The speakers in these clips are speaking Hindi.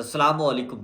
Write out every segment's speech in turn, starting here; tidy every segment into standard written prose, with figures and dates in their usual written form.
अस्सलामुअलैकुम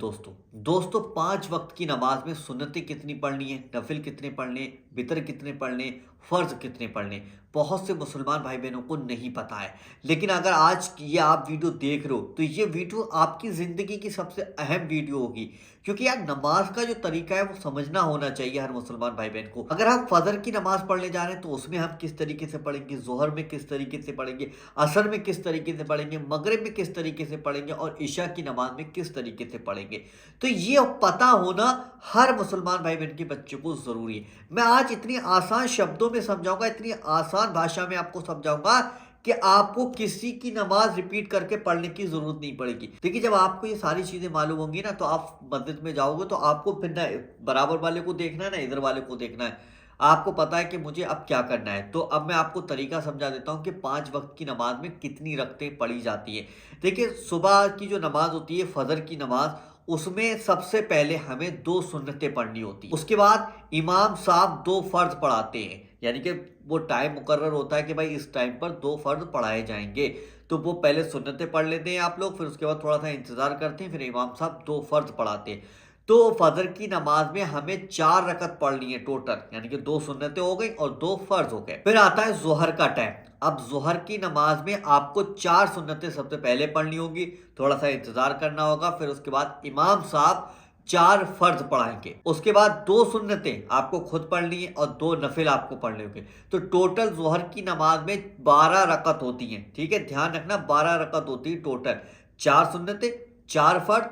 दोस्तों 5 वक्त की नमाज में सुन्नतें कितनी पढ़नी है, नफिल कितने पढ़ने, वितर कितने पढ़ने, फ़र्ज कितने पढ़ने। बहुत से मुसलमान भाई बहनों को नहीं पता है। लेकिन अगर आज की ये आप वीडियो देख रहे हो तो ये वीडियो आपकी ज़िंदगी की सबसे अहम वीडियो होगी, क्योंकि यार नमाज का जो तरीका है वो समझना होना चाहिए हर मुसलमान भाई बहन को। अगर हम फजर की नमाज पढ़ने जा रहे हैं तो उसमें हम किस तरीके से पढ़ेंगे, जोहर में किस तरीके से पढ़ेंगे, असर में किस तरीके से पढ़ेंगे, मगरिब में किस तरीके से पढ़ेंगे और इशा की नमाज में किस तरीके से पढ़ेंगे। तो ये पता होना हर मुसलमान भाई बहन के बच्चों को ज़रूरी है। मैं आज इतनी आसान शब्दों में समझाऊंगा, इतनी आसान भाषा में आपको समझाऊंगा कि आपको किसी की नमाज रिपीट करके पढ़ने की जरूरत नहीं पड़ेगी। देखिए, जब आपको ये सारी चीजें मालूम होंगी ना तो आप मस्जिद में जाओगे तो आपको फिर ना बराबर वाले को देखना है ना इधर वाले को देखना है। आपको पता है कि मुझे अब क्या करना है। तो अब मैं आपको तरीका समझा देता हूँ कि 5 वक्त की नमाज में कितनी रकतें पढ़ी जाती है। देखिए, सुबह की जो नमाज होती है फजर की नमाज, उसमें सबसे पहले हमें 2 सुन्नतें पढ़नी होती है। उसके बाद इमाम साहब 2 फर्ज पढ़ाते हैं, यानी कि वो टाइम मुकर्रर होता है कि भाई इस टाइम पर 2 फर्ज पढ़ाए जाएंगे। तो वो पहले सुन्नतें पढ़ लेते हैं आप लोग, फिर उसके बाद थोड़ा सा इंतजार करते हैं, फिर इमाम साहब 2 फर्ज पढ़ाते हैं। तो फजर की नमाज में हमें 4 रकत पढ़नी है टोटल, यानी कि 2 सुन्नतें हो गई और 2 फर्ज हो गए। फिर आता है जोहर का टाइम। अब जोहर की नमाज में आपको 4 सुन्नतें सबसे पहले पढ़नी होगी, थोड़ा सा इंतजार करना होगा। फिर उसके बाद इमाम साहब 4 फर्ज पढ़ाएंगे। उसके बाद 2 सुन्नतें आपको खुद पढ़नी है और 2 नफिल आपको पढ़ने होंगे। तो टोटल जोहर की नमाज में 12 रकत होती हैं। ठीक है, ध्यान रखना, 12 रकत होती है टोटल। 4 सुन्नतें, 4 फर्ज,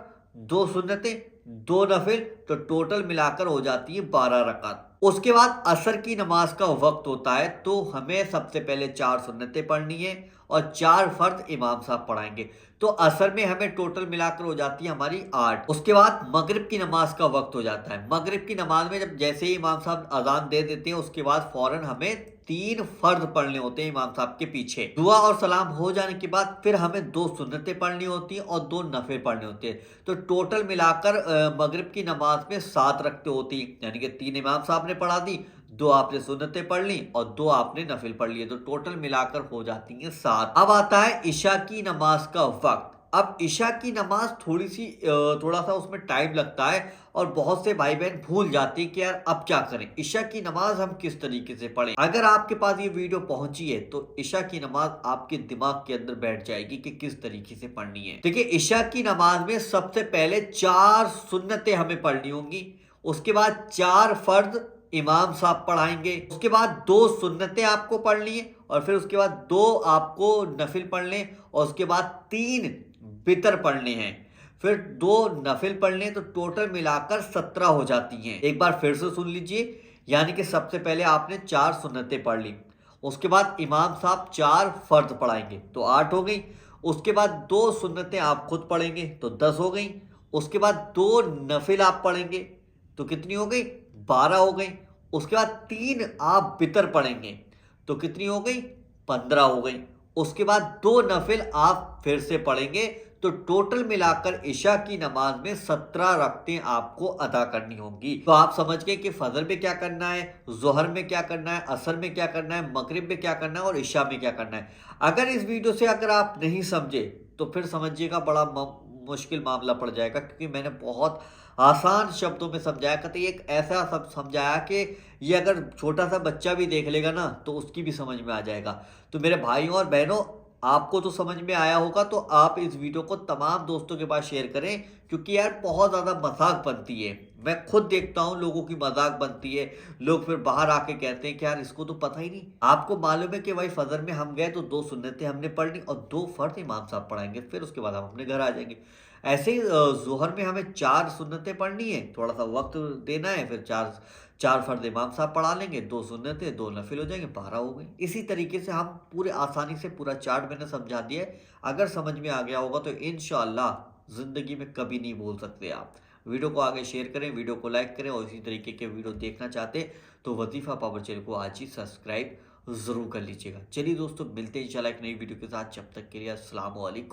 2 सुन्नतें, 2 नफिल, तो टोटल मिलाकर हो जाती है 12 रकत। उसके बाद असर की नमाज का वक्त होता है, तो हमें सबसे पहले 4 सुन्नतें पढ़नी है और 4 फर्ज इमाम साहब पढ़ाएंगे। तो असर में हमें टोटल मिलाकर हो जाती है हमारी 8। उसके बाद मगरिब की नमाज का वक्त हो जाता है। मगरिब की नमाज में जब जैसे ही इमाम साहब अजान दे देते हैं उसके बाद फौरन हमें 3 फर्ज पढ़ने होते हैं इमाम साहब के पीछे। दुआ और सलाम हो जाने के बाद फिर हमें 2 सुन्नतें पढ़नी होती हैं और 2 नफिल पढ़ने होते हैं। तो टोटल मिलाकर मगरिब की नमाज में 7 रकते होती, यानी कि 3 इमाम साहब ने पढ़ा दी, 2 आपने सुन्नतें पढ़ ली और 2 आपने नफिल पढ़ लिए। तो टोटल मिलाकर हो जाती है 7। अब आता है इशा की नमाज का वक्त। अब इशा की नमाज थोड़ा सा उसमें टाइम लगता है और बहुत से भाई बहन भूल जाते हैं कि यार अब क्या करें, इशा की नमाज हम किस तरीके से पढ़ें। अगर आपके पास ये वीडियो पहुंची है तो इशा की नमाज आपके दिमाग के अंदर बैठ जाएगी कि किस तरीके से पढ़नी है। देखिए, इशा की नमाज में सबसे पहले 4 सुन्नतें हमें पढ़नी होंगी। उसके बाद 4 फर्ज इमाम साहब पढ़ाएंगे। उसके बाद 2 सुन्नतें आपको पढ़नी है और फिर उसके बाद 2 आपको नफिल पढ़ने और उसके बाद 3 वितर पढ़ने हैं, फिर 2 नफिल पढ़ने। तो टोटल मिलाकर 17 हो जाती हैं। एक बार फिर से सुन लीजिए, यानी कि सबसे पहले आपने 4 सुन्नतें पढ़ ली, उसके बाद इमाम साहब 4 फर्ज पढ़ाएंगे तो 8 हो गई। उसके बाद 2 सुन्नतें आप खुद पढ़ेंगे तो 10 हो गई। उसके बाद 2 नफिल आप पढ़ेंगे तो कितनी हो गई, 12 हो गई। उसके बाद 3 आप वितर पढ़ेंगे तो कितनी हो गई, 15 हो गई। उसके बाद 2 नफिल आप फिर से पढ़ेंगे तो टोटल मिलाकर इशा की नमाज में 17 रकतें आपको अदा करनी होंगी। तो आप समझ गए कि फजर में क्या करना है, जोहर में क्या करना है, असर में क्या करना है, मगरिब में क्या करना है और इशा में क्या करना है। अगर इस वीडियो से अगर आप नहीं समझे तो फिर समझिएगा बड़ा मुश्किल मामला पड़ जाएगा, क्योंकि मैंने बहुत आसान शब्दों में समझाया कि एक ऐसा सब समझाया कि ये अगर छोटा सा बच्चा भी देख लेगा ना तो उसकी भी समझ में आ जाएगा। तो मेरे भाइयों और बहनों, आपको तो समझ में आया होगा, तो आप इस वीडियो को तमाम दोस्तों के पास शेयर करें, क्योंकि यार बहुत ज़्यादा मजाक बनती है। मैं खुद देखता हूँ लोगों की मजाक बनती है। लोग फिर बाहर आके कहते हैं कि यार इसको तो पता ही नहीं। आपको मालूम है कि भाई फजर में हम गए तो 2 सुन्नतें हमने पढ़ ली और 2 फर्ज इमाम साहब पढ़ाएंगे, फिर उसके बाद हम अपने घर आ जाएंगे। ऐसे ही जोहर में हमें 4 सुन्नतें पढ़नी है, थोड़ा सा वक्त देना है, फिर चार चार फर्ज इमाम साहब पढ़ा लेंगे, 2 सुन्नतें, 2 नफिल हो जाएंगे, 12 हो गई। इसी तरीके से हम पूरे आसानी से पूरा चार्ट मैंने समझा दिया है। अगर समझ में आ गया होगा तो इंशाअल्लाह ज़िंदगी में कभी नहीं भूल सकते आप। वीडियो को आगे शेयर करें, वीडियो को लाइक करें और इसी तरीके के वीडियो देखना चाहते तो वजीफ़ा पावर चैनल को आज ही सब्सक्राइब ज़रूर कर लीजिएगा। चलिए दोस्तों, मिलते हैं इंशाल्लाह एक नई वीडियो के साथ। जब तक के लिए अस्सलाम वालेकुम।